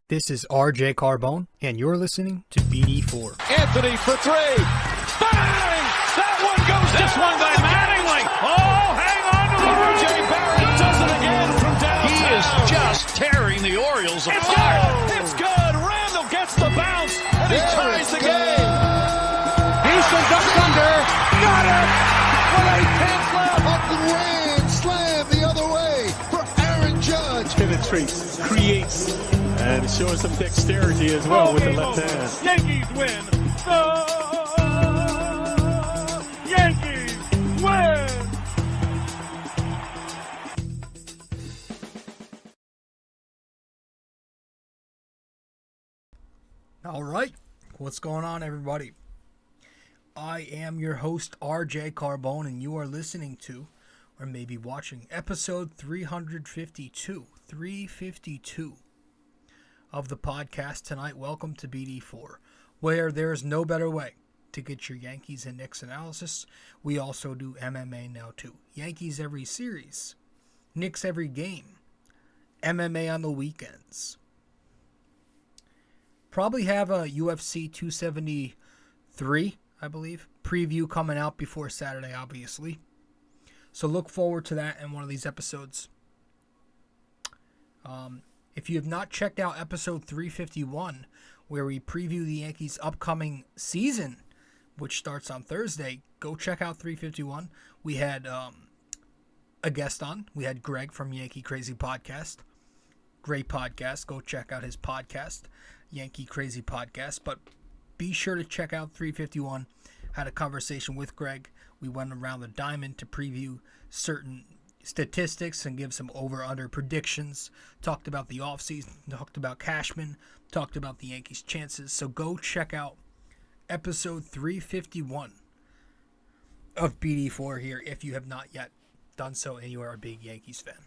This is rjcarbone, and you're listening to BD4. Anthony for three. Bang! That one goes down. This one by Mattingly. Oh, hang on to the RJ Barrett does it again from downtown. He is just tearing the Orioles apart. It's good. It's good. Randall gets the bounce, and he ties the game. Houston ducks under. Got it. With 8 tenths left. Up and ran. Slam the other way for Aaron Judge. Penetrates, creates, and showing some dexterity as well with the left hand. Yankees win. The Yankees win. All right, what's going on, everybody? I am your host, RJ Carbone, and you are listening to, or maybe watching, episode 352 of the podcast tonight. Welcome to BD4, where there's no better way to get your Yankees and Knicks analysis. We also do MMA now too. Yankees every series, Knicks every game, MMA on the weekends. Probably have a UFC 273, I believe, preview coming out before Saturday, obviously. So look forward to that in one of these episodes. If you have not checked out episode 351, where we preview the Yankees' upcoming season, which starts on Thursday, go check out 351. We had a guest on. We had Greg from Yankee Crazy Podcast. Great podcast. Go check out his podcast, Yankee Crazy Podcast. But be sure to check out 351. Had a conversation with Greg. We went around the diamond to preview certain statistics and give some over-under predictions. Talked about the offseason, talked about Cashman, talked about the Yankees' chances. So go check out episode 351 of BD4 here if you have not yet done so and you are a big Yankees fan.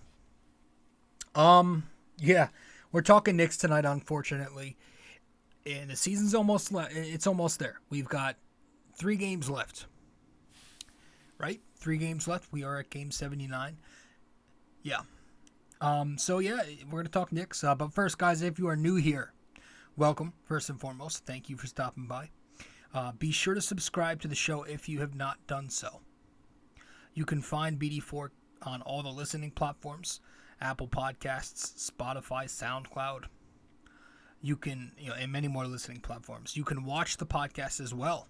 Yeah, we're talking Knicks tonight, unfortunately. And the season's almost it's almost there. We've got 3 games left. Right? 3 games left. We are at game 79. Yeah. So yeah, we're going to talk Knicks. But first, guys, if you are new here, welcome, first and foremost. Thank you for stopping by. Be sure to subscribe to the show if you have not done so. You can find BD4 on all the listening platforms. Apple Podcasts, Spotify, SoundCloud. You can, and many more listening platforms. You can watch the podcast as well.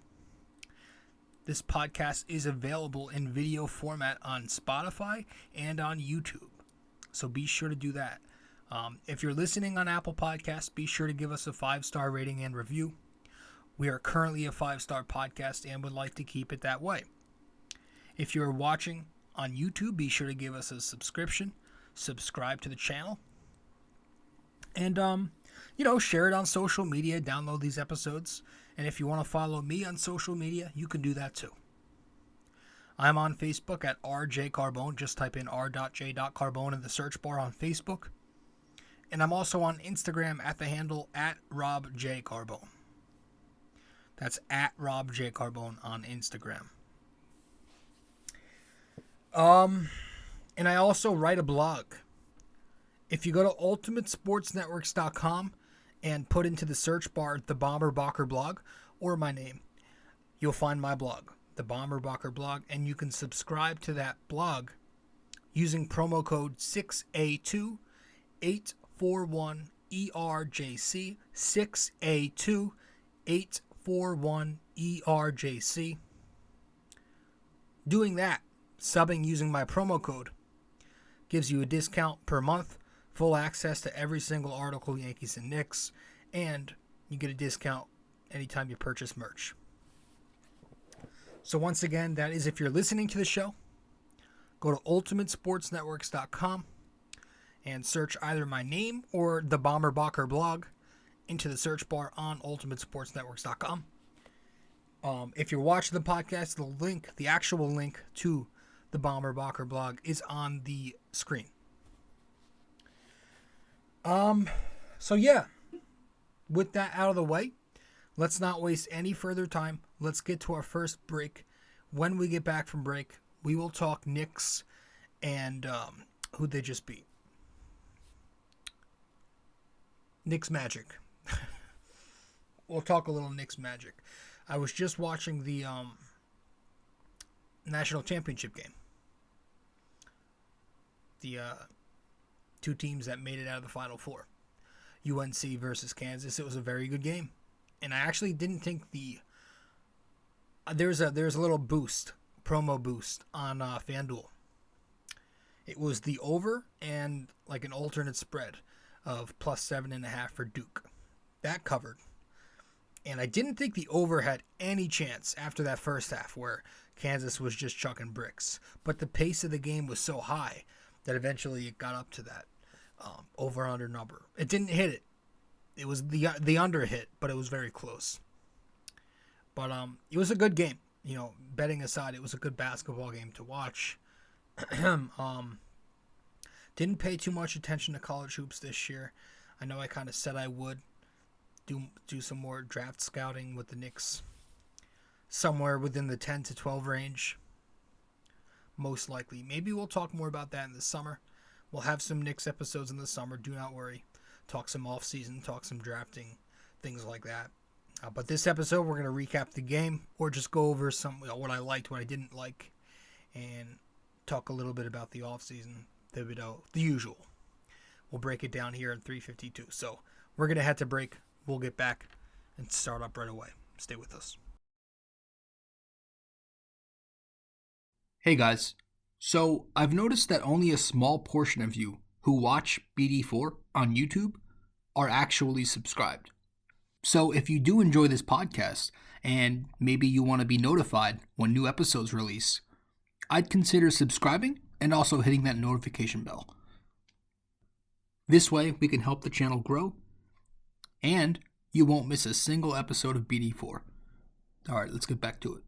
This podcast is available in video format on Spotify and on YouTube. So be sure to do that. If you're listening on Apple Podcasts, be sure to give us a 5-star rating and review. We are currently a 5-star podcast and would like to keep it that way. If you're watching on YouTube, be sure to give us a subscription. Subscribe to the channel. And, share it on social media. Download these episodes. And if you want to follow me on social media, you can do that too. I'm on Facebook at rjcarbone. Just type in r.j.carbone in the search bar on Facebook. And I'm also on Instagram at the handle at robjcarbone. That's at robjcarbone on Instagram. And I also write a blog. If you go to ultimatesportsnetworks.com and put into the search bar the Bomber Bacher blog or my name, you'll find my blog, the Bomber Bacher blog, and you can subscribe to that blog using promo code 6A2841ERJC, 6A2841ERJC. Doing that, subbing using my promo code, gives you a discount per month, full access to every single article, Yankees and Knicks, and you get a discount anytime you purchase merch. So once again, that is if you're listening to the show, go to ultimatesportsnetworks.com and search either my name or the Bomber Bacher blog into the search bar on ultimatesportsnetworks.com. If you're watching the podcast, the actual link to the Bomber Bacher blog is on the screen. So yeah, with that out of the way, let's not waste any further time. Let's get to our first break. When we get back from break, we will talk Knicks and who they just beat. Knicks Magic. We'll talk a little Knicks Magic. I was just watching the national championship game. The two teams that made it out of the Final Four. UNC versus Kansas. It was a very good game. And I actually didn't think there's a little boost, promo boost on FanDuel. It was the over and like an alternate spread of +7.5 for Duke. That covered. And I didn't think the over had any chance after that first half where Kansas was just chucking bricks. But the pace of the game was so high that eventually it got up to that over-under number. It didn't hit it. It was the under hit, but it was very close. But it was a good game. You know, betting aside, it was a good basketball game to watch. Didn't pay too much attention to college hoops this year. I know I kind of said I would do some more draft scouting with the Knicks. Somewhere within the 10 to 12 range. Most likely. Maybe we'll talk more about that in the summer. We'll have some Knicks episodes in the summer. Do not worry. Talk some off-season, talk some drafting, things like that. But this episode, we're going to recap the game or just go over some what I liked, what I didn't like, and talk a little bit about the off-season, Thibodeau, the usual. We'll break it down here in 352. So we're going to head to break. We'll get back and start up right away. Stay with us. Hey guys, so I've noticed that only a small portion of you who watch BD4 on YouTube are actually subscribed. So if you do enjoy this podcast and maybe you want to be notified when new episodes release, I'd consider subscribing and also hitting that notification bell. This way we can help the channel grow and you won't miss a single episode of BD4. Alright, let's get back to it.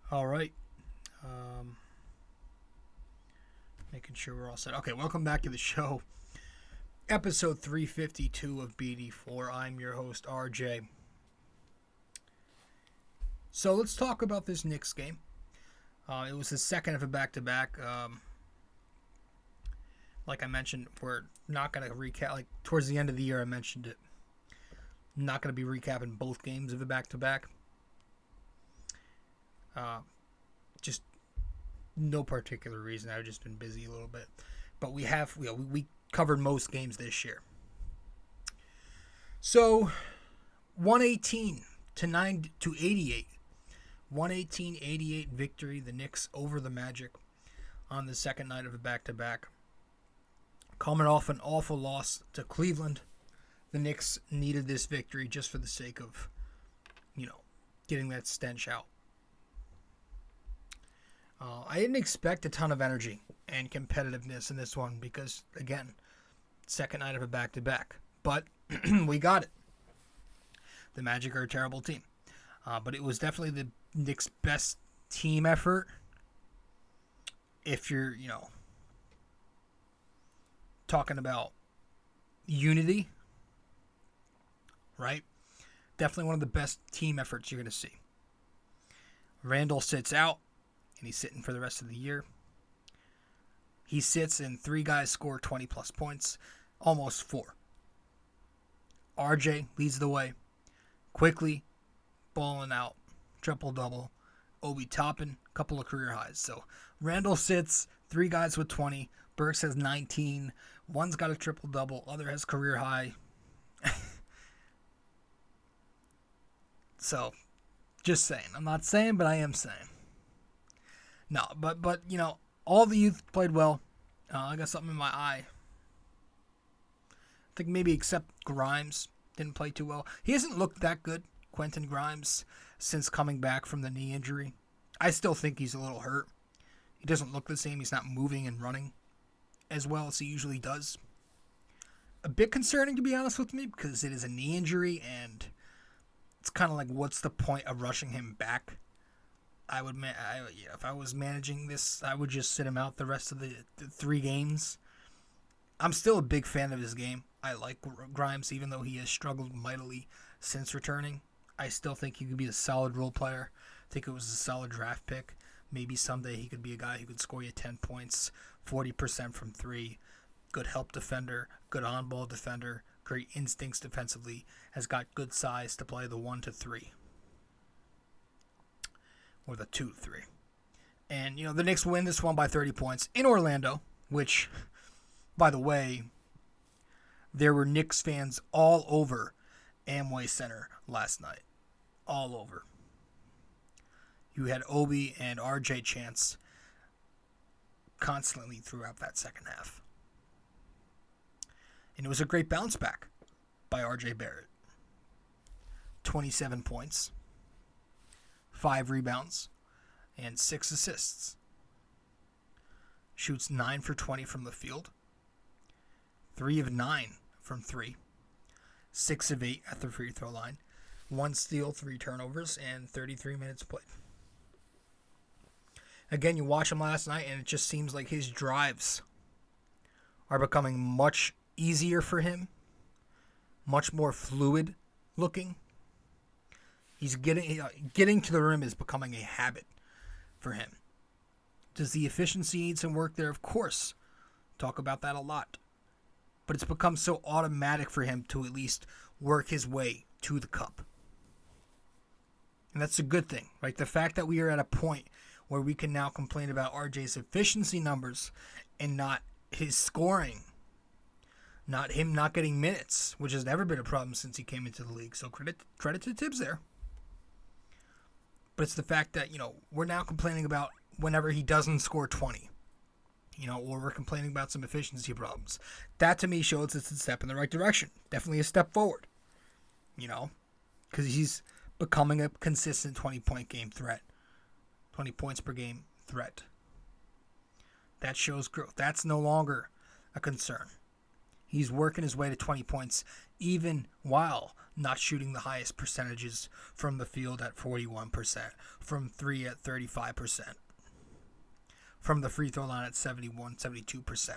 All right. Making sure we're all set. Okay, welcome back to the show. Episode 352 of BD4. I'm your host, RJ. So let's talk about this Knicks game. It was the second of a back-to-back. Like I mentioned, we're not going to recap. Like towards the end of the year, I mentioned it. I'm not going to be recapping both games of a back-to-back. Just no particular reason. I've just been busy a little bit. But we covered most games this year. So 118 to 88. 118-88 victory, the Knicks over the Magic on the second night of a back-to-back. Coming off an awful loss to Cleveland, the Knicks needed this victory just for the sake of, getting that stench out. I didn't expect a ton of energy and competitiveness in this one because, again, second night of a back-to-back. But we got it. The Magic are a terrible team. But it was definitely the Knicks' best team effort. If you're, talking about unity, right? Definitely one of the best team efforts you're going to see. Randall sits out, and he's sitting for the rest of the year. He sits, and three guys score 20-plus points, almost four. RJ leads the way, quickly balling out, triple-double. Obi Tophan, couple of career highs. So Randall sits, three guys with 20. Burks has 19. One's got a triple-double. Other has career high. So, just saying. I'm not saying, but I am saying. No, but all the youth played well. I got something in my eye. I think maybe except Grimes didn't play too well. He hasn't looked that good, Quentin Grimes, since coming back from the knee injury. I still think he's a little hurt. He doesn't look the same. He's not moving and running as well as he usually does. A bit concerning, to be honest with me, because it is a knee injury, and it's kind of like, what's the point of rushing him back? If I was managing this, I would just sit him out the rest of the 3 games. I'm still a big fan of his game. I like Grimes, even though he has struggled mightily since returning. I still think he could be a solid role player. I think it was a solid draft pick. Maybe someday he could be a guy who could score you 10 points, 40% from 3, good help defender, good on-ball defender, great instincts defensively, has got good size to play the 1-3. Or the 2-3. And, the Knicks win this one by 30 points in Orlando, which, by the way, there were Knicks fans all over Amway Center last night. All over. You had Obi and RJ chants constantly throughout that second half. And it was a great bounce back by RJ Barrett. 27 points, 5 rebounds, and 6 assists. Shoots 9 for 20 from the field, 3 of 9 from 3, 6 of 8 at the free throw line, 1 steal, 3 turnovers, and 33 minutes played. Again, you watch him last night, and it just seems like his drives are becoming much easier for him, much more fluid looking. He's getting to the rim is becoming a habit for him. Does the efficiency need some work there? Of course. Talk about that a lot. But it's become so automatic for him to at least work his way to the cup. And that's a good thing, right? The fact that we are at a point where we can now complain about RJ's efficiency numbers and not his scoring, not him not getting minutes, which has never been a problem since he came into the league. So credit to Tibbs there. But it's the fact that, we're now complaining about whenever he doesn't score 20, or we're complaining about some efficiency problems. That to me shows it's a step in the right direction. Definitely a step forward, because he's becoming a consistent 20-point game threat. 20 points per game threat. That shows growth. That's no longer a concern. He's working his way to 20 points even while not shooting the highest percentages from the field at 41%, from 3 at 35%, from the free throw line at 72%.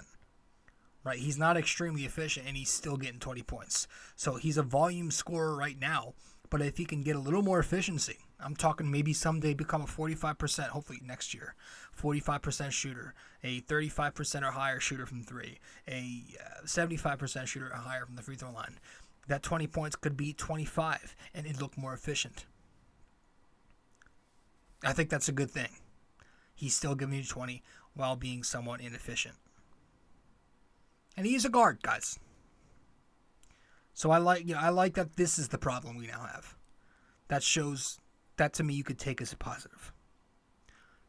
Right? He's not extremely efficient, and he's still getting 20 points. So he's a volume scorer right now, but if he can get a little more efficiency, I'm talking maybe someday become a 45%, hopefully next year, 45% shooter, a 35% or higher shooter from 3, a 75% shooter or higher from the free throw line. That 20 points could be 25, and it'd look more efficient. I think that's a good thing. He's still giving you 20 while being somewhat inefficient. And he is a guard, guys. So I like that this is the problem we now have. That shows that to me you could take as a positive.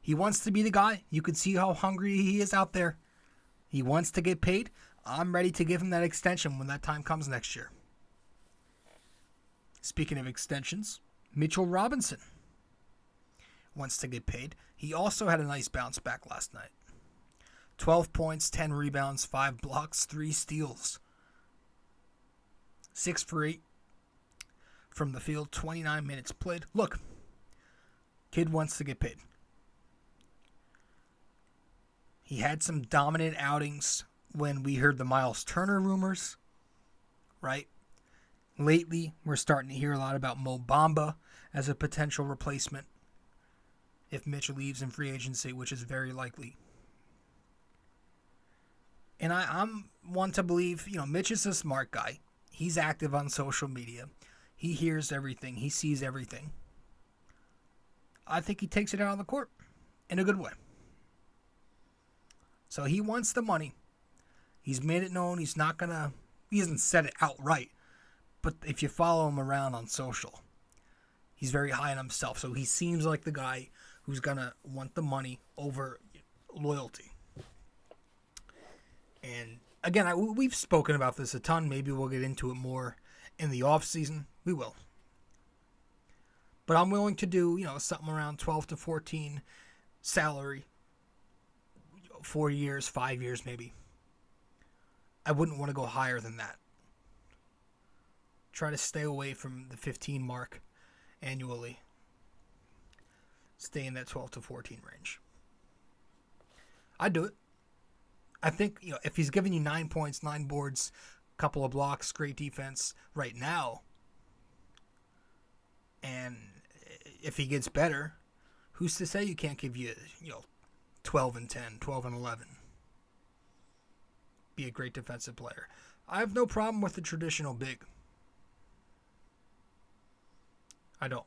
He wants to be the guy. You could see how hungry he is out there. He wants to get paid. I'm ready to give him that extension when that time comes next year. Speaking of extensions, Mitchell Robinson wants to get paid. He also had a nice bounce back last night. 12 points, 10 rebounds, 5 blocks, 3 steals. 6 for 8 from the field, 29 minutes played. Look, kid wants to get paid. He had some dominant outings when we heard the Miles Turner rumors, right? Lately, we're starting to hear a lot about Mo Bamba as a potential replacement if Mitch leaves in free agency, which is very likely. And I'm one to believe, Mitch is a smart guy. He's active on social media. He hears everything. He sees everything. I think he takes it out on the court in a good way. So he wants the money. He's made it known he hasn't said it outright. But if you follow him around on social, he's very high on himself. So he seems like the guy who's going to want the money over loyalty. And again, we've spoken about this a ton. Maybe we'll get into it more in the off season. We will. But I'm willing to do, something around 12 to 14 salary, 4 years, 5 years maybe. I wouldn't want to go higher than that. Try to stay away from the 15 mark annually. Stay in that 12 to 14 range. I'd do it. I think, if he's giving you 9 points, 9 boards, couple of blocks, great defense right now, and if he gets better, who's to say you can't give you, 12 and 10, 12 and 11? Be a great defensive player. I have no problem with the traditional big. I don't.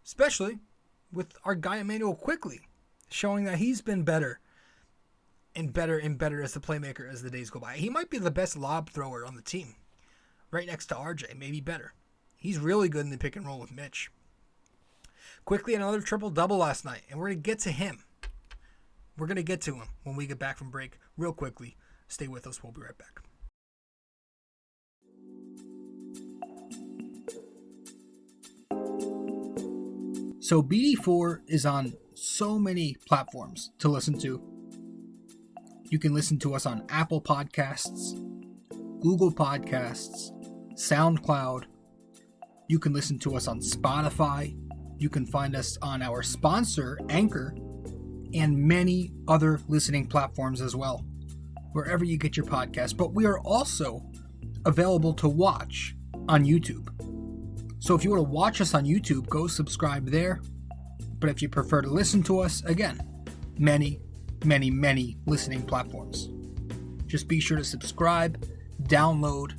Especially with our guy Emmanuel Quickly showing that he's been better and better and better as the playmaker as the days go by. He might be the best lob thrower on the team. Right next to RJ, maybe better. He's really good in the pick and roll with Mitch. Quickly, another triple-double last night, and we're going to get to him. We're going to get to him when we get back from break real quickly. Stay with us. We'll be right back. So BD4 is on so many platforms to listen to. You can listen to us on Apple Podcasts, Google Podcasts, SoundCloud. You can listen to us on Spotify. You can find us on our sponsor, Anchor, and many other listening platforms as well, wherever you get your podcast. But we are also available to watch on YouTube. So if you want to watch us on YouTube, go subscribe there. But if you prefer to listen to us, again, many listening platforms. Just be sure to subscribe, download,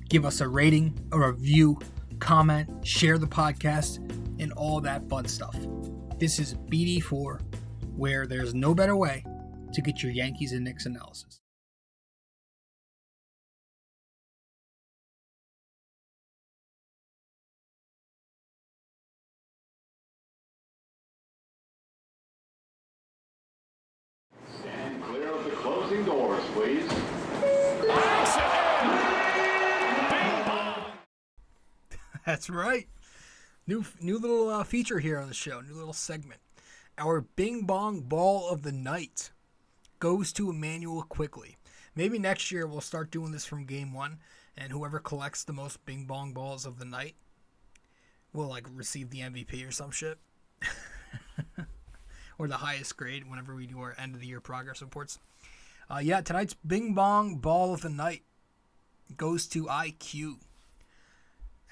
give us a rating, a review, comment, share the podcast, and all that fun stuff. This is BD4, where there's no better way to get your Yankees and Knicks analysis. Stand clear of the closing doors, please. That's right. New little feature here on the show. New little segment. Our Bing Bong Ball of the Night goes to Emmanuel Quickly. Maybe next year we'll start doing this from game one, and whoever collects the most Bing Bong Balls of the night will receive the MVP or some shit. Or the highest grade whenever we do our end of the year progress reports. Tonight's Bing Bong Ball of the Night goes to IQ.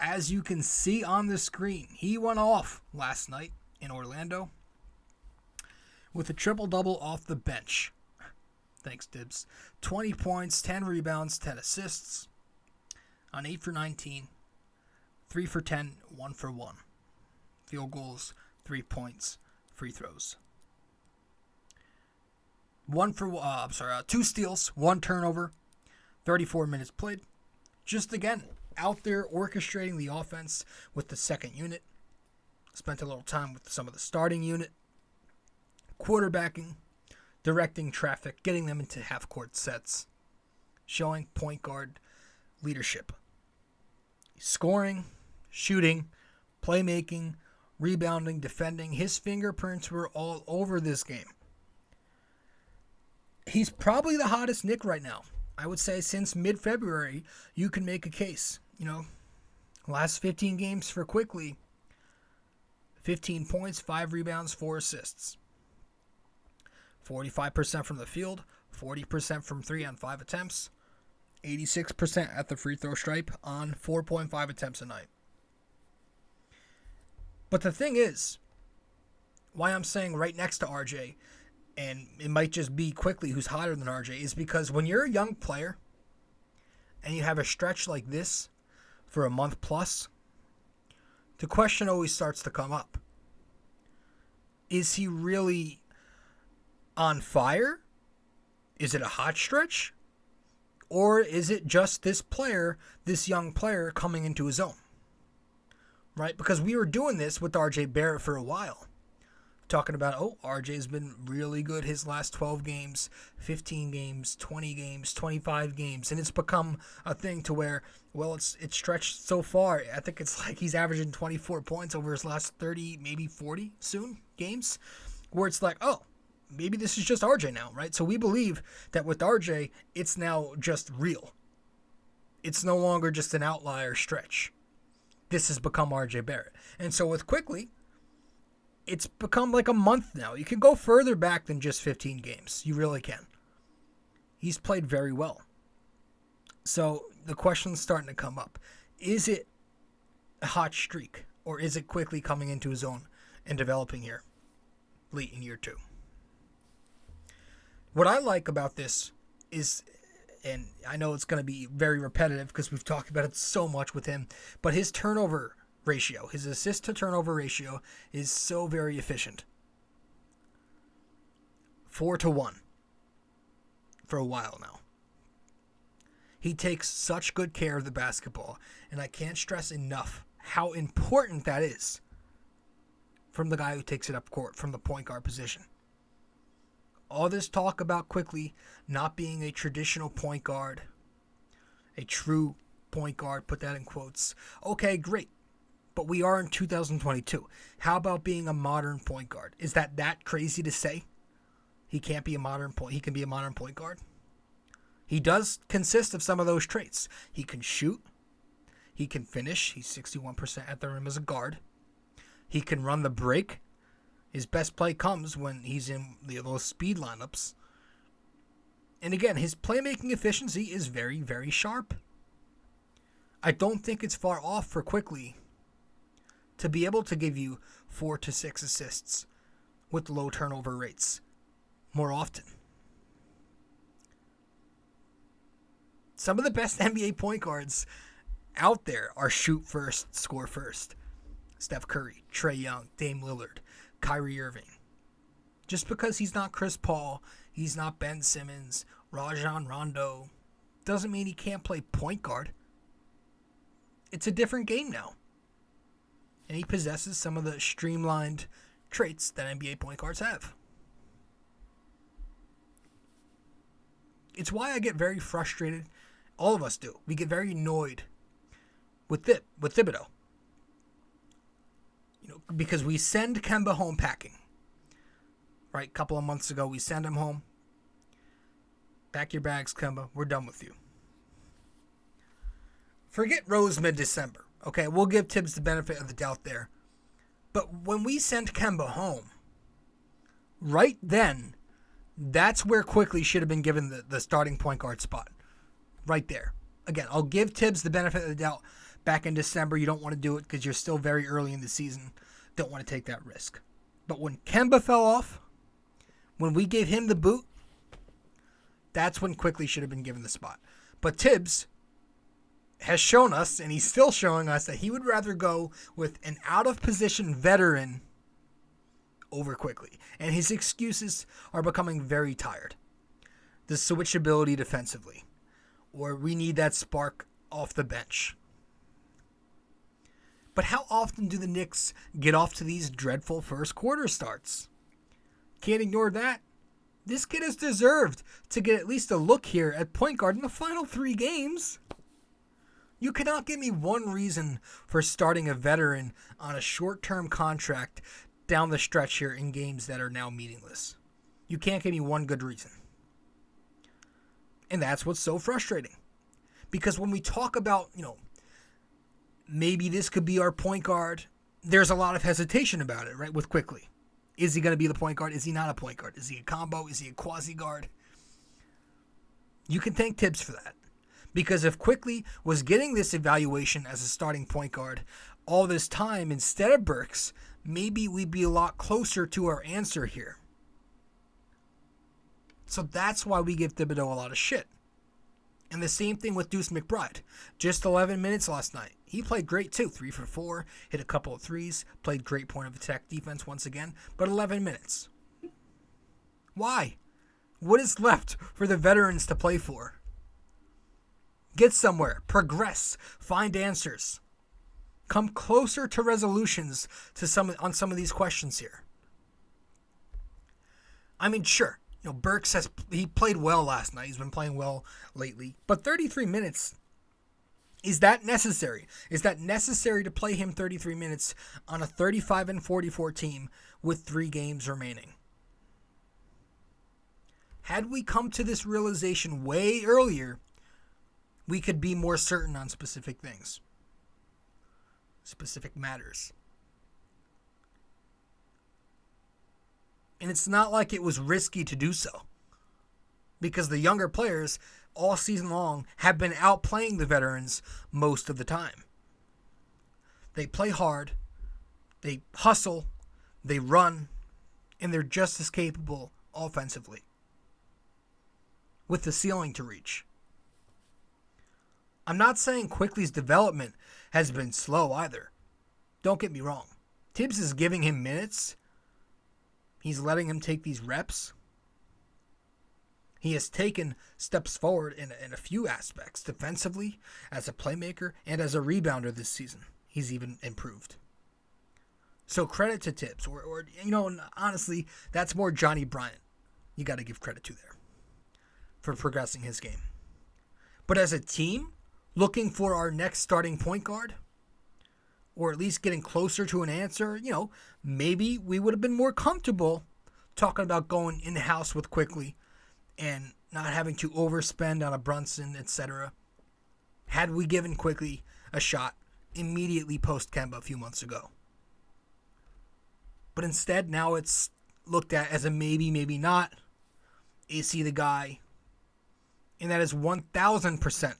As you can see on the screen, he went off last night in Orlando with a triple-double off the bench. Thanks, Dibs. 20 points, 10 rebounds, 10 assists on 8 for 19, 3 for 10, 1 for 1. Field goals, 3 points, free throws. 2 steals, 1 turnover, 34 minutes played. Just again, out there orchestrating the offense with the second unit. Spent a little time with some of the starting unit. Quarterbacking, directing traffic, getting them into half-court sets. Showing point guard leadership. Scoring, shooting, playmaking, rebounding, defending. His fingerprints were all over this game. He's probably the hottest Knick right now. I would say since mid-February, you can make a case. Last 15 games for Quickly, 15 points, 5 rebounds, 4 assists. 45% from the field, 40% from 3 on 5 attempts, 86% at the free throw stripe on 4.5 attempts a night. But the thing is, why I'm saying right next to RJ, and it might just be Quickly who's hotter than RJ, is because when you're a young player and you have a stretch like this for a month plus, the question always starts to come up. Is he really on fire? Is it a hot stretch? Or is it just this young player coming into his own? Right? Because we were doing this with RJ Barrett for a while. talking about, RJ's been really good his last 12 games, 15 games, 20 games, 25 games. And it's become a thing to where, well, it's stretched so far. I think it's like he's averaging 24 points over his last 30, maybe 40 soon games, where it's like, maybe this is just RJ now, right? So we believe that with RJ, it's now just real. It's no longer just an outlier stretch. This has become RJ Barrett. And so with Quickley, it's become like a month now. You can go further back than just 15 games. You really can. He's played very well. So the question's starting to come up. Is it a hot streak, or is it Quickley coming into his own and developing here late in year 2? What I like about this is, and I know it's going to be very repetitive because we've talked about it so much with him, but his turnover ratio, his assist to turnover ratio is so very efficient. 4-1 for a while now. He takes such good care of the basketball, and I can't stress enough how important that is from the guy who takes it up court, from the point guard position. All this talk about Quickley not being a traditional point guard, a true point guard, put that in quotes. Okay, great. But we are in 2022. How about being a modern point guard? Is that crazy to say? He can be a modern point guard. He does consist of some of those traits. He can shoot. He can finish. He's 61% at the rim as a guard. He can run the break. His best play comes when he's in those speed lineups. And again, his playmaking efficiency is very, very sharp. I don't think it's far off for Quickley to be able to give you 4 to 6 assists with low turnover rates more often. Some of the best NBA point guards out there are shoot first, score first. Steph Curry, Trae Young, Dame Lillard, Kyrie Irving. Just because he's not Chris Paul, he's not Ben Simmons, Rajon Rondo, doesn't mean he can't play point guard. It's a different game now. And he possesses some of the streamlined traits that NBA point guards have. It's why I get very frustrated. All of us do. We get very annoyed with Thibodeau. Because we send Kemba home packing. Right? A couple of months ago, we send him home. Pack your bags, Kemba. We're done with you. Forget Rose mid-December. Okay, we'll give Tibbs the benefit of the doubt there. But when we sent Kemba home, right then, that's where Quickley should have been given the starting point guard spot. Right there. Again, I'll give Tibbs the benefit of the doubt. Back in December, you don't want to do it because you're still very early in the season. Don't want to take that risk. But when Kemba fell off, when we gave him the boot, that's when Quickley should have been given the spot. But Tibbs has shown us, and he's still showing us, that he would rather go with an out-of-position veteran over Quickley. And his excuses are becoming very tired. The switchability defensively. Or we need that spark off the bench. But how often do the Knicks get off to these dreadful first quarter starts? Can't ignore that. This kid has deserved to get at least a look here at point guard in the final 3 games. You cannot give me one reason for starting a veteran on a short-term contract down the stretch here in games that are now meaningless. You can't give me one good reason. And that's what's so frustrating. Because when we talk about, maybe this could be our point guard, there's a lot of hesitation about it, right, with Quickley. Is he going to be the point guard? Is he not a point guard? Is he a combo? Is he a quasi-guard? You can thank Tibbs for that. Because if Quickley was getting this evaluation as a starting point guard all this time instead of Burks, maybe we'd be a lot closer to our answer here. So that's why we give Thibodeau a lot of shit. And the same thing with Deuce McBride. Just 11 minutes last night. He played great too. 3 for 4. Hit a couple of threes. Played great point of attack defense once again. But 11 minutes. Why? What is left for the veterans to play for? Get somewhere. Progress. Find answers. Come closer to resolutions on some of these questions here. I mean, sure, Burks he played well last night. He's been playing well lately. But 33 minutes, is that necessary? Is that necessary to play him 33 minutes on a 35-44 team with 3 games remaining? Had we come to this realization way earlier, we could be more certain on specific things, specific matters. And it's not like it was risky to do so, because the younger players all season long have been outplaying the veterans most of the time. They play hard, they hustle, they run, and they're just as capable offensively, with the ceiling to reach. I'm not saying Quickly's development has been slow either. Don't get me wrong. Tibbs is giving him minutes. He's letting him take these reps. He has taken steps forward in a few aspects, defensively, as a playmaker, and as a rebounder this season. He's even improved. So credit to Tibbs, or honestly, that's more Johnny Bryant. You got to give credit to there for progressing his game. But as a team, looking for our next starting point guard, or at least getting closer to an answer, maybe we would have been more comfortable talking about going in-house with Quickly and not having to overspend on a Brunson, etc. Had we given Quickly a shot immediately post-Kemba a few months ago. But instead, now it's looked at as a maybe, maybe not. Is he the guy? And that is 1,000%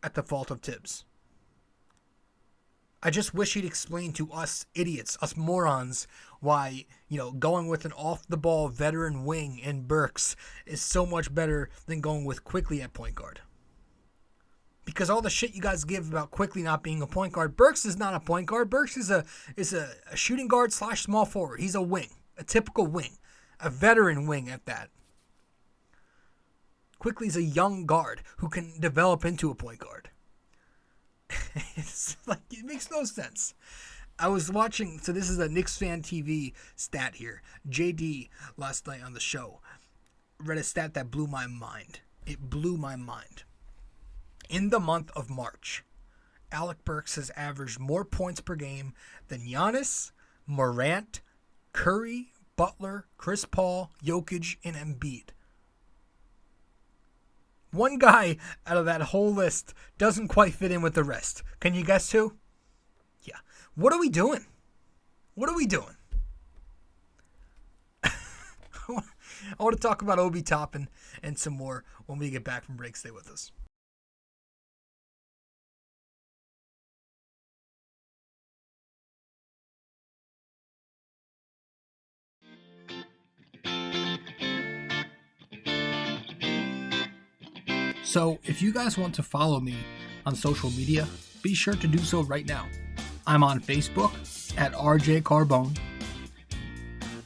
at the fault of Tibbs. I just wish he'd explain to us idiots, us morons, why, going with an off-the-ball veteran wing in Burks is so much better than going with Quickly at point guard. Because all the shit you guys give about Quickly not being a point guard, Burks is not a point guard. Burks is a shooting guard / small forward. He's a wing, a typical wing, a veteran wing at that. Quickly's a young guard who can develop into a point guard. It's like, it makes no sense. I was watching, so this is a Knicks Fan TV stat here. JD, last night on the show, read a stat that blew my mind. It blew my mind. In the month of March, Alec Burks has averaged more points per game than Giannis, Morant, Curry, Butler, Chris Paul, Jokic, and Embiid. One guy out of that whole list doesn't quite fit in with the rest. Can you guess who? Yeah. What are we doing? What are we doing? I want to talk about Obi Tophan and some more when we get back from break. Stay with us. So, if you guys want to follow me on social media, be sure to do so right now. I'm on Facebook at rjcarbone,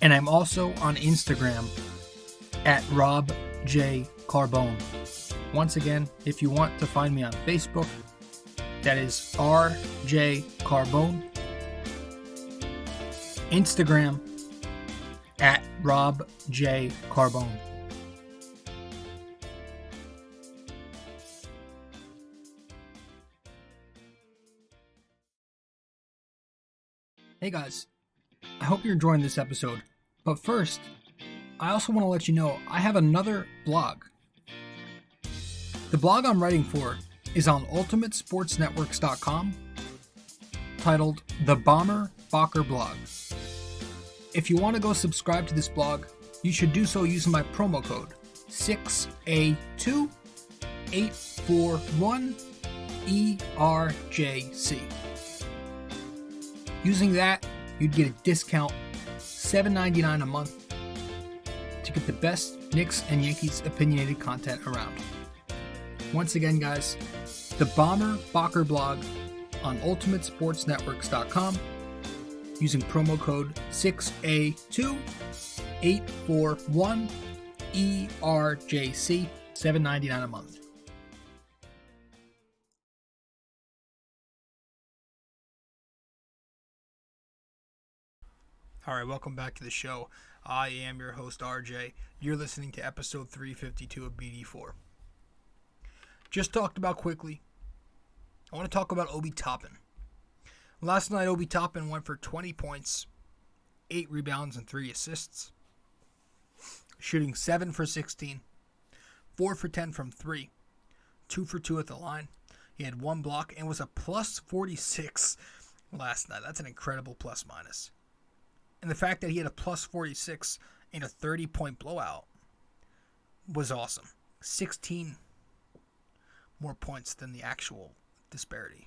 and I'm also on Instagram at rjcarbone. Once again, if you want to find me on Facebook, that is rjcarbone. Instagram at robjcarbone. Hey guys, I hope you're enjoying this episode, but first, I also want to let you know I have another blog. The blog I'm writing for is on ultimatesportsnetworks.com, titled The Bomber Bacher Blog. If you want to go subscribe to this blog, you should do so using my promo code 6A2841ERJC. Using that, you'd get a discount, $7.99 a month, to get the best Knicks and Yankees opinionated content around. Once again, guys, the Bomber Bacher blog on ultimatesportsnetworks.com using promo code 6A2841ERJC, $7.99 a month. All right, welcome back to the show. I am your host, RJ. You're listening to episode 352 of BD4. Just talked about quickly. I want to talk about Obi Tophan. Last night, Obi Tophan went for 20 points, 8 rebounds, and 3 assists. Shooting 7 for 16, 4 for 10 from 3, 2 for 2 at the line. He had 1 block and was a plus 46 last night. That's an incredible plus minus. And the fact that he had a plus 46 in a 30-point blowout was awesome. 16 more points than the actual disparity.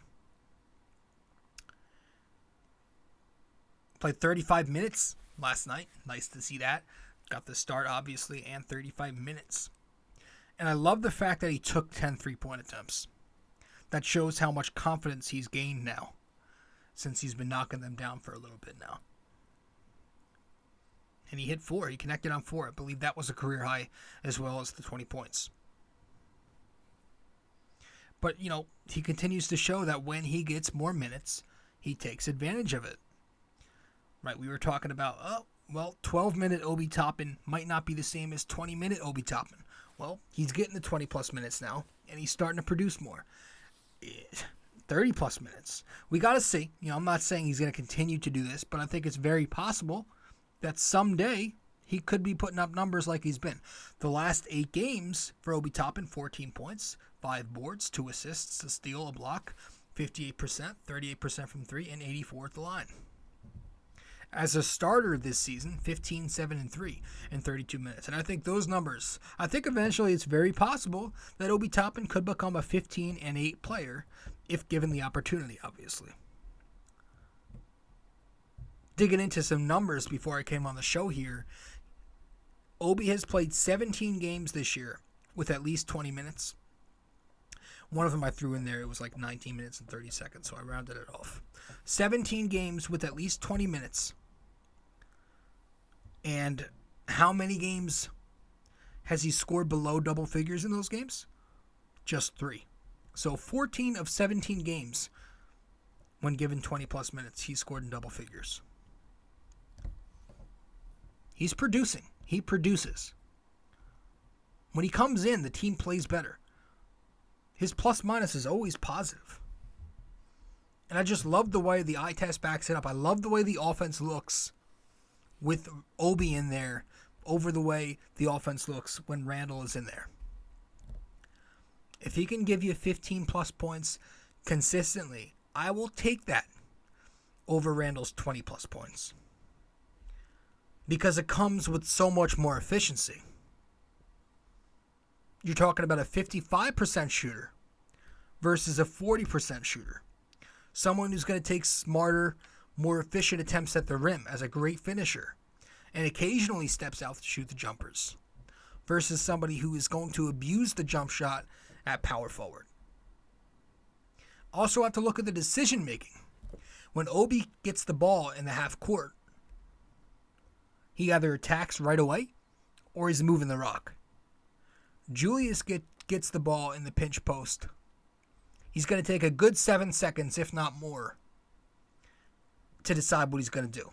Played 35 minutes last night. Nice to see that. Got the start, obviously, and 35 minutes. And I love the fact that he took 10 3-point attempts. That shows how much confidence he's gained now, since he's been knocking them down for a little bit now. And he hit 4. He connected on 4. I believe that was a career high, as well as the 20 points. But, he continues to show that when he gets more minutes, he takes advantage of it. Right, we were talking about, 12-minute Obi Tophan might not be the same as 20-minute Obi Tophan. Well, he's getting the 20-plus minutes now, and he's starting to produce more. 30-plus minutes. We got to see. I'm not saying he's going to continue to do this, but I think it's very possible that someday he could be putting up numbers like he's been. The last 8 games for Obi Tophan, 14 points, 5 boards, 2 assists, a steal, a block, 58%, 38% from 3, and 84 at the line. As a starter this season, 15, 7, and 3 in 32 minutes. And I think those numbers, eventually it's very possible that Obi Tophan could become a 15 and 8 player if given the opportunity, obviously. Digging into some numbers before I came on the show here, Obi has played 17 games this year with at least 20 minutes. One of them I threw in there, it was like 19 minutes and 30 seconds, so I rounded it off. 17 games with at least 20 minutes. And how many games has he scored below double figures in those games? Just 3. So 14 of 17 games, when given 20-plus minutes, he scored in double figures. He's producing. He produces. When he comes in, the team plays better. His plus-minus is always positive. And I just love the way the eye test backs it up. I love the way the offense looks with Obi in there over the way the offense looks when Randall is in there. If he can give you 15-plus points consistently, I will take that over Randall's 20-plus points. Because it comes with so much more efficiency. You're talking about a 55% shooter versus a 40% shooter. Someone who's going to take smarter, more efficient attempts at the rim as a great finisher and occasionally steps out to shoot the jumpers versus somebody who is going to abuse the jump shot at power forward. Also have to look at the decision making. When Obi gets the ball in the half court, he either attacks right away or he's moving the rock. Julius gets the ball in the pinch post. He's going to take a good 7 seconds, if not more, to decide what he's going to do.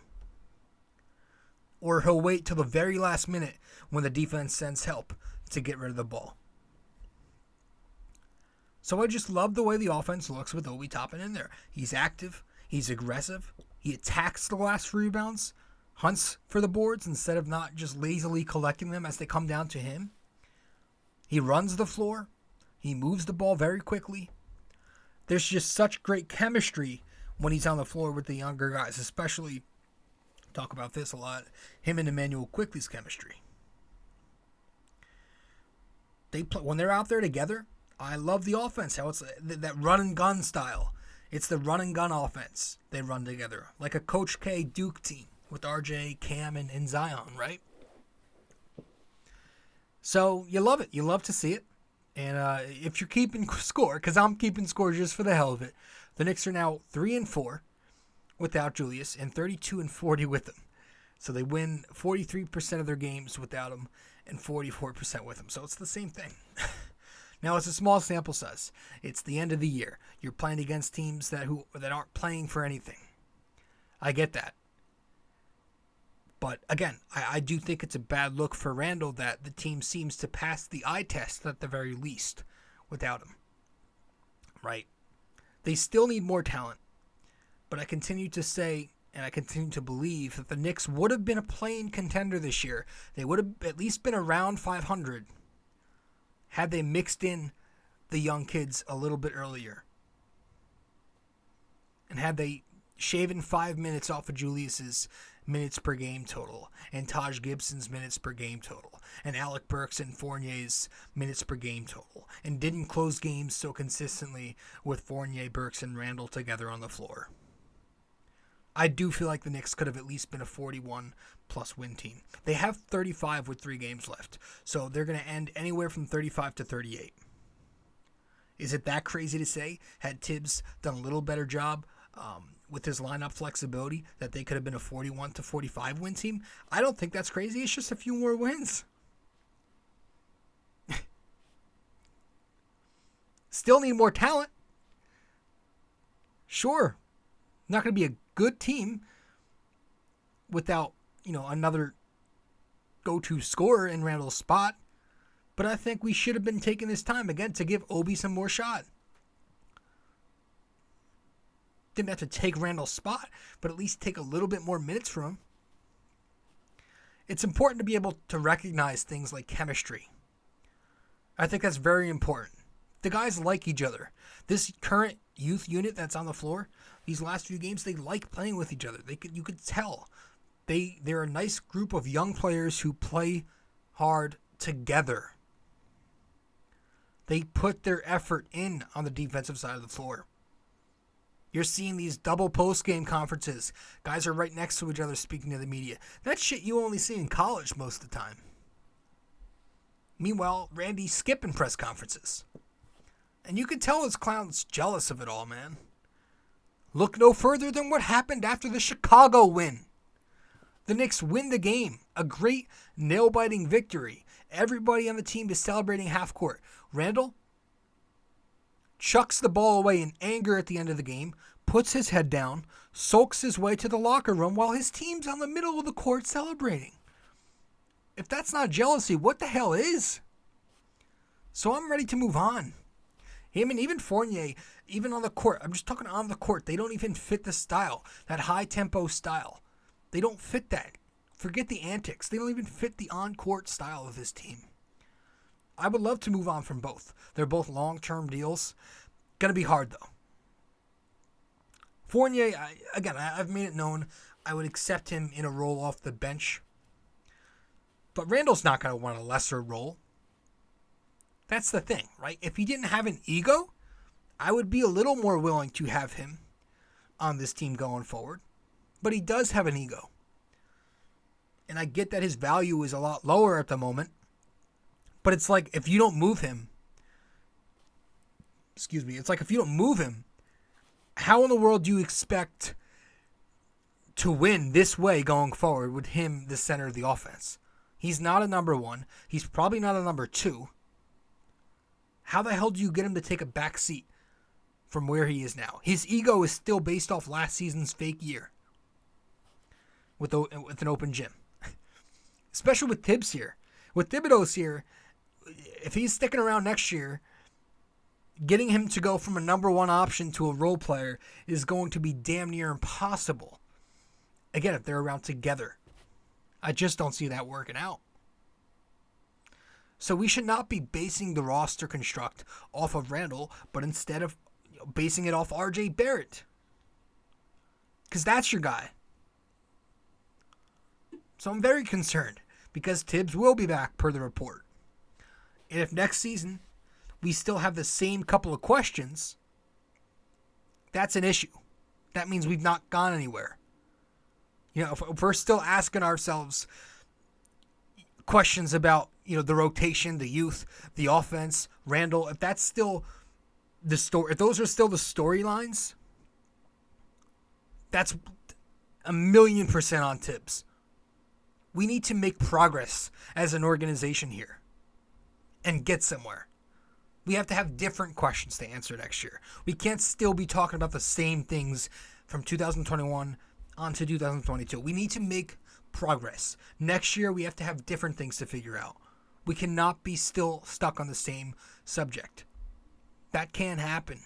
Or he'll wait till the very last minute when the defense sends help to get rid of the ball. So I just love the way the offense looks with Obi Tophan in there. He's active. He's aggressive. He attacks the last rebounds, hunts for the boards instead of not just lazily collecting them as they come down to him. He runs the floor. He moves the ball very quickly. There's just such great chemistry when he's on the floor with the younger guys, especially, talk about this a lot, him and Emmanuel Quickly's chemistry. They play, when they're out there together, I love the offense, how it's that run and gun style. It's the run and gun offense they run together, like a Coach K Duke team with RJ, Cam, and Zion, right? So you love it. You love to see it. And if you're keeping score, because I'm keeping score just for the hell of it, the Knicks are now 3-4 without Julius and 32-40 with him. So they win 43% of their games without him and 44% with him. So it's the same thing. Now it's a small sample size. It's the end of the year. You're playing against teams that aren't playing for anything. I get that. But again, I do think it's a bad look for Randall that the team seems to pass the eye test at the very least without him. Right? They still need more talent. But I continue to say, and I continue to believe, that the Knicks would have been a play-in contender this year. They would have at least been around 500 had they mixed in the young kids a little bit earlier. And had they shaven 5 minutes off of Julius's minutes per game total, and Taj Gibson's minutes per game total, and Alec Burks and Fournier's minutes per game total, and didn't close games so consistently with Fournier, Burks, and Randall together on the floor. I do feel like the Knicks could have at least been a 41-plus win team. They have 35 with 3 games left, so they're going to end anywhere from 35 to 38. Is it that crazy to say, had Tibbs done a little better job with his lineup flexibility, that they could have been a 41 to 45 win team? I don't think that's crazy. It's just a few more wins. Still need more talent. Sure. Not going to be a good team without, another go-to scorer in Randall's spot. But I think we should have been taking this time again to give Obi some more shot. Didn't have to take Randall's spot, but at least take a little bit more minutes from him. It's important to be able to recognize things like chemistry. I think that's very important. The guys like each other. This current youth unit that's on the floor, these last few games, they like playing with each other. You could tell. They're a nice group of young players who play hard together. They put their effort in on the defensive side of the floor. You're seeing these double post-game conferences. Guys are right next to each other speaking to the media. That shit you only see in college most of the time. Meanwhile, Randy's skipping press conferences. And you can tell his clown's jealous of it all, man. Look no further than what happened after the Chicago win. The Knicks win the game. A great nail-biting victory. Everybody on the team is celebrating half court. Randall chucks the ball away in anger at the end of the game, puts his head down, sulks his way to the locker room while his team's on the middle of the court celebrating. If that's not jealousy, what the hell is? So I'm ready to move on. Him and even Fournier, even on the court, I'm just talking on the court, they don't even fit the style, that high-tempo style. They don't fit that. Forget the antics. They don't even fit the on-court style of this team. I would love to move on from both. They're both long-term deals. Going to be hard, though. Fournier, I've made it known I would accept him in a role off the bench. But Randall's not going to want a lesser role. That's the thing, right? If he didn't have an ego, I would be a little more willing to have him on this team going forward. But he does have an ego. And I get that his value is a lot lower at the moment. But it's like if you don't move him, how in the world do you expect to win this way going forward with him the center of the offense? He's not a number one. He's probably not a number two. How the hell do you get him to take a back seat from where he is now? His ego is still based off last season's fake year with an open gym. Especially with Tibbs here. With Thibodeau's here, if he's sticking around next year, getting him to go from a number one option to a role player is going to be damn near impossible. Again, if they're around together. I just don't see that working out. So we should not be basing the roster construct off of Randall, but instead of basing it off RJ Barrett. Because that's your guy. So I'm very concerned because Tibbs will be back per the report. And if next season we still have the same couple of questions, that's an issue. That means we've not gone anywhere. If we're still asking ourselves questions about, the rotation, the youth, the offense, Randall, if that's still the story, if those are still the storylines, that's 1,000,000% on Tibbs. We need to make progress as an organization here and get somewhere. We have to have different questions to answer next year. We can't still be talking about the same things from 2021 on to 2022. We need to make progress. Next year, we have to have different things to figure out. We cannot be still stuck on the same subject. That can't happen.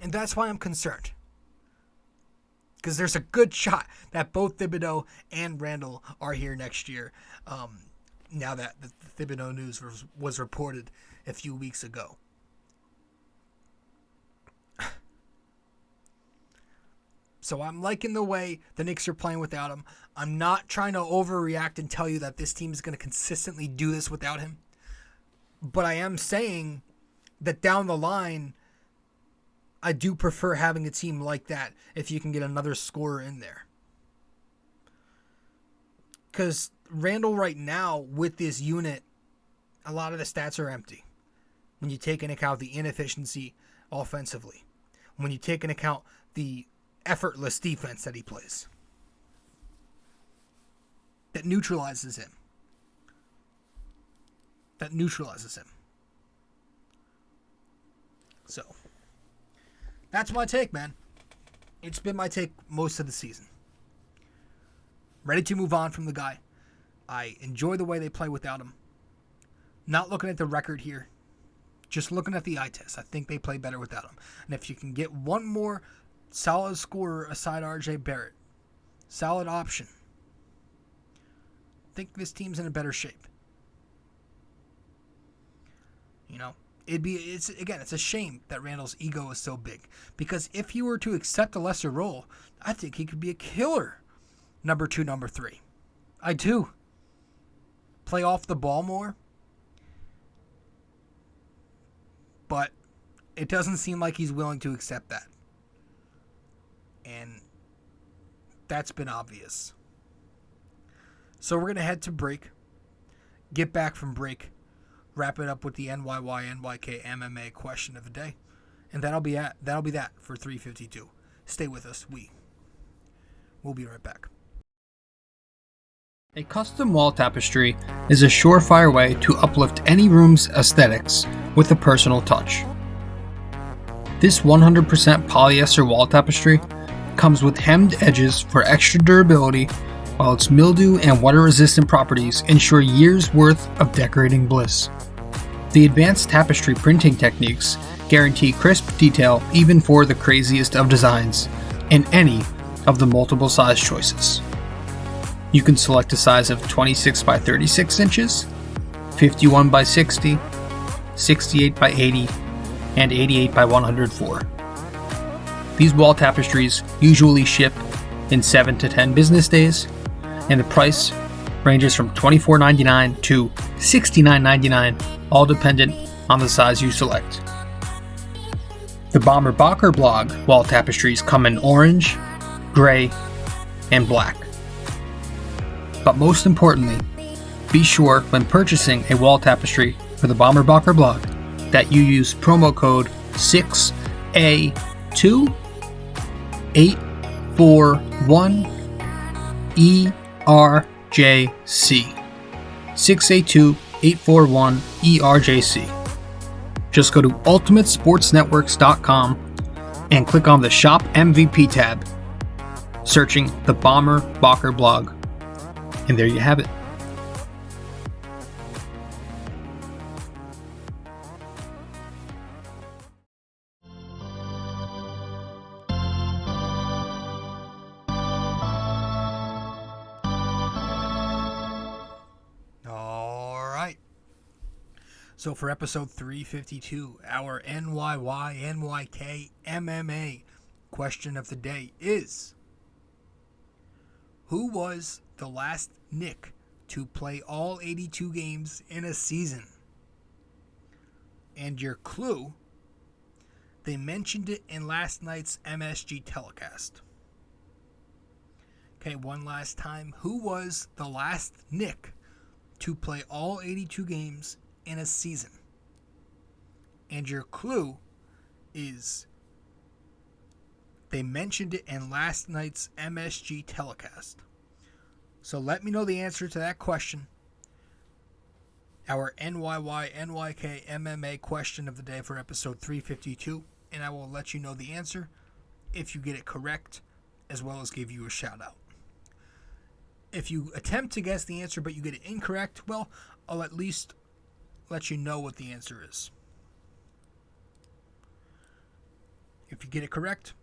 And that's why I'm concerned. Because there's a good shot that both Thibodeau and Randall are here next year. Now that the Thibodeau news was reported a few weeks ago. So I'm liking the way the Knicks are playing without him. I'm not trying to overreact and tell you that this team is going to consistently do this without him. But I am saying that down the line, I do prefer having a team like that if you can get another scorer in there. Because Randall right now, with this unit, a lot of the stats are empty. When you take into account the inefficiency offensively. When you take into account the effortless defense that he plays. That neutralizes him. So, that's my take, man. It's been my take most of the season. Ready to move on from the guy. I enjoy the way they play without him. Not looking at the record here. Just looking at the eye test. I think they play better without him. And if you can get one more solid scorer aside RJ Barrett, solid option, I think this team's in a better shape. You know, it's a shame that Randall's ego is so big. Because if he were to accept a lesser role, I think he could be a killer number 2, number 3. I do. Play off the ball more. But it doesn't seem like he's willing to accept that. And that's been obvious. So we're going to head to break. Get back from break. Wrap it up with the NYY-NYK-MMA question of the day. And that'll be that for 352. Stay with us. We'll be right back. A custom wall tapestry is a surefire way to uplift any room's aesthetics with a personal touch. This 100% polyester wall tapestry comes with hemmed edges for extra durability, while its mildew and water-resistant properties ensure years' worth of decorating bliss. The advanced tapestry printing techniques guarantee crisp detail even for the craziest of designs, in any of the multiple size choices. You can select a size of 26 by 36 inches, 51 by 60, 68 by 80, and 88 by 104. These wall tapestries usually ship in 7 to 10 business days, and the price ranges from $24.99 to $69.99, all dependent on the size you select. The Bomber Bacher blog wall tapestries come in orange, gray, and black. But most importantly, be sure when purchasing a wall tapestry for the Bomber Bacher blog that you use promo code 6A2841ERJC. 6A2841ERJC. Just go to ultimatesportsnetworks.com and click on the Shop MVP tab, searching the Bomber Bacher blog. And there you have it. All right. So for episode 352, our NYY-NYK-MMA question of the day is: who was the last Knick to play all 82 games in a season? And your clue, they mentioned it in last night's MSG telecast. Okay, one last time. Who was the last Knick to play all 82 games in a season? And your clue is they mentioned it in last night's MSG telecast. So let me know the answer to that question. Our NYY-NYK-MMA question of the day for episode 352. And I will let you know the answer if you get it correct, as well as give you a shout out. If you attempt to guess the answer but you get it incorrect, well, I'll at least let you know what the answer is. If you get it correct,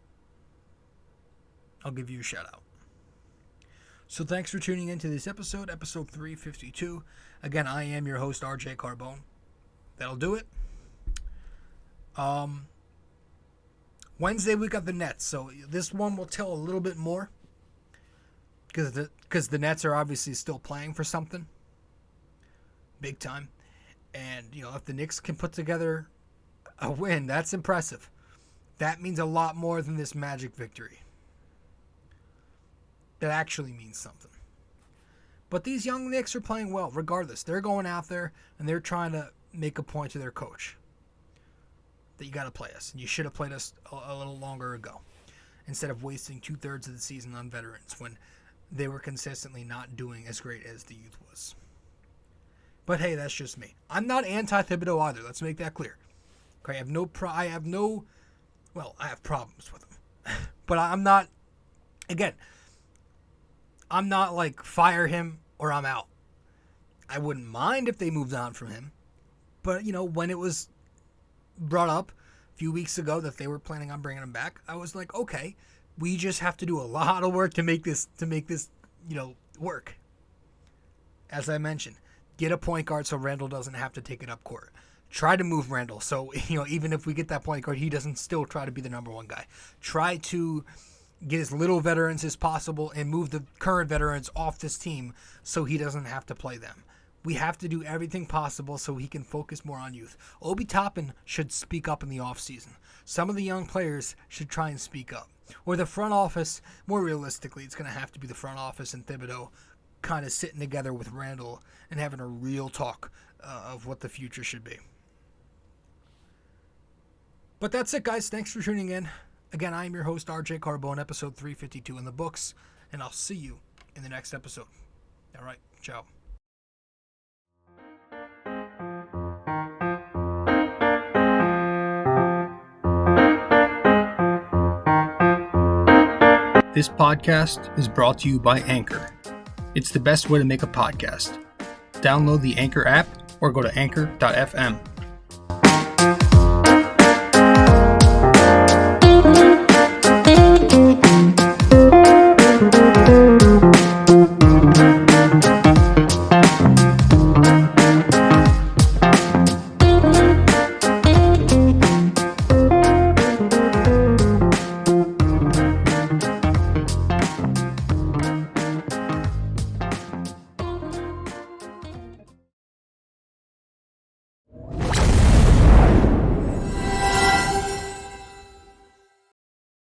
I'll give you a shout out. So thanks for tuning into this episode 352. Again, I am your host, RJ-Carbone. That'll do it. Wednesday we got the Nets, so this one will tell a little bit more because the Nets are obviously still playing for something big time, and if the Knicks can put together a win, that's impressive. That means a lot more than this Magic victory. That actually means something. But these young Knicks are playing well, regardless. They're going out there and they're trying to make a point to their coach that you got to play us. And you should have played us a little longer ago instead of wasting 2/3 of the season on veterans when they were consistently not doing as great as the youth was. But hey, that's just me. I'm not anti-Thibodeau either. Let's make that clear. Okay, I have problems with him. But I'm not like fire him or I'm out. I wouldn't mind if they moved on from him. But, when it was brought up a few weeks ago that they were planning on bringing him back, I was like, okay, we just have to do a lot of work to make this work. As I mentioned, get a point guard so Randall doesn't have to take it up court. Try to move Randall so, even if we get that point guard, he doesn't still try to be the number one guy. Try to get as little veterans as possible and move the current veterans off this team so he doesn't have to play them. We have to do everything possible so he can focus more on youth. Obi Tophan should speak up in the offseason. Some of the young players should try and speak up. Or the front office, more realistically, it's going to have to be the front office and Thibodeau kind of sitting together with Randall and having a real talk of what the future should be. But that's it, guys. Thanks for tuning in. Again, I'm your host, RJ Carbone, episode 352 in the books, and I'll see you in the next episode. All right, ciao. This podcast is brought to you by Anchor. It's the best way to make a podcast. Download the Anchor app or go to anchor.fm.